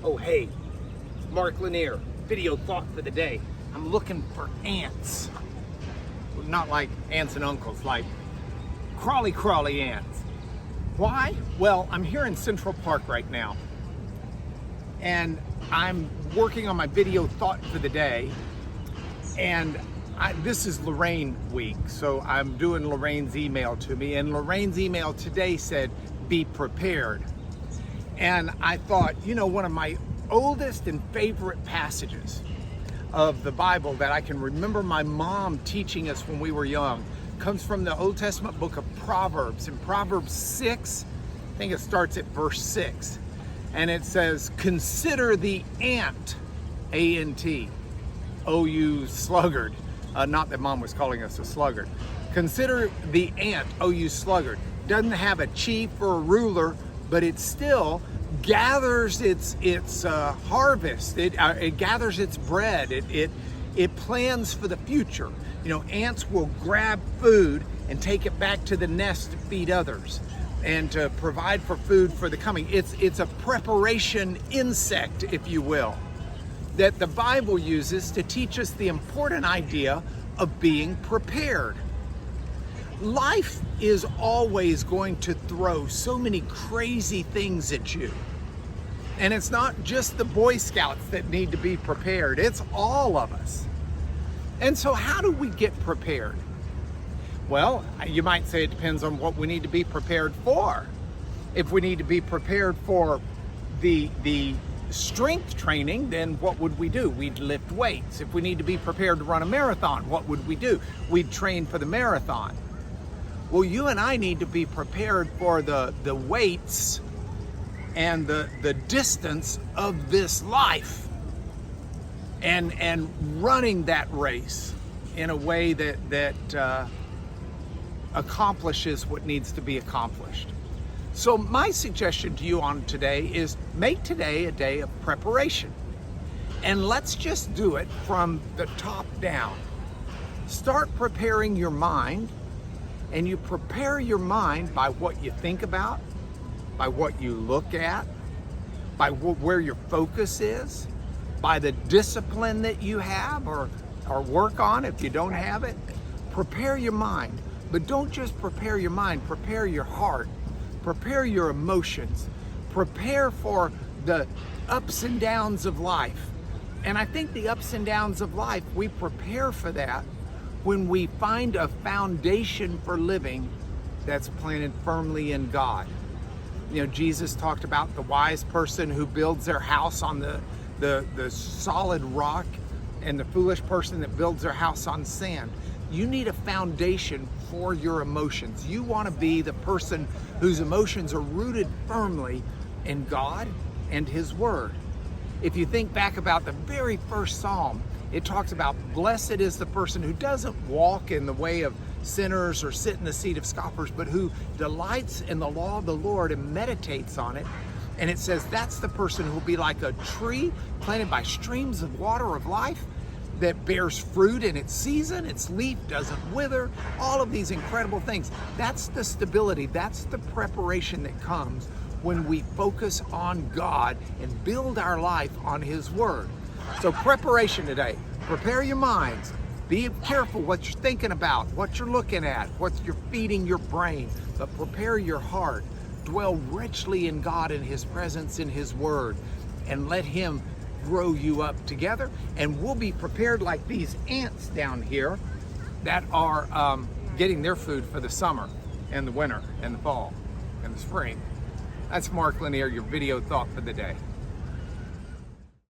Oh hey, Mark Lanier, video thought for the day. I'm looking for ants. Not like aunts and uncles, like crawly ants. Why? Well, I'm here in Central Park right now, and I'm working on my video thought for the day, and this is Lorraine week, so I'm doing Lorraine's email to me, and Lorraine's email today said, be prepared. And I thought, you know, one of my oldest and favorite passages of the Bible that I can remember my mom teaching us when we were young comes from the Old Testament book of Proverbs. In Proverbs 6, I think it starts at verse 6, and it says, consider the ant, A-N-T, oh you sluggard. Not that mom was calling us a sluggard. Consider the ant, oh you sluggard. Doesn't have a chief or a ruler, but it still gathers its harvest. It gathers its bread. It plans for the future. You know, ants will grab food and take it back to the nest to feed others and to provide for food for the coming. It's a preparation insect, if you will, that the Bible uses to teach us the important idea of being prepared. Life is always going to throw so many crazy things at you. And it's not just the Boy Scouts that need to be prepared, it's all of us. And so how do we get prepared? Well, you might say it depends on what we need to be prepared for. If we need to be prepared for the strength training, then what would we do? We'd lift weights. If we need to be prepared to run a marathon, what would we do? We'd train for the marathon. Well, you and I need to be prepared for the weights and the distance of this life and running that race in a way that accomplishes what needs to be accomplished. So my suggestion to you on today is make today a day of preparation. And let's just do it from the top down. Start preparing your mind, and you prepare your mind by what you think about, by what you look at, by where your focus is, by the discipline that you have or work on if you don't have it. Prepare your mind, but don't just prepare your mind, prepare your heart, prepare your emotions, prepare for the ups and downs of life. And I think the ups and downs of life, we prepare for that when we find a foundation for living that's planted firmly in God. You know, Jesus talked about the wise person who builds their house on the solid rock and the foolish person that builds their house on sand. You need a foundation for your emotions. You want to be the person whose emotions are rooted firmly in God and His Word. If you think back about the very first Psalm, it talks about blessed is the person who doesn't walk in the way of sinners or sit in the seat of scoffers, but who delights in the law of the Lord and meditates on it. And it says that's the person who will be like a tree planted by streams of water of life that bears fruit in its season, its leaf doesn't wither, all of these incredible things. That's the stability, that's the preparation that comes when we focus on God and build our life on His Word. So preparation today, prepare your minds, be careful what you're thinking about, what you're looking at, what you're feeding your brain, but prepare your heart, dwell richly in God and His presence in His Word, and let Him grow you up together. And we'll be prepared like these ants down here that are getting their food for the summer and the winter and the fall and the spring. That's Mark Lanier, your video thought for the day.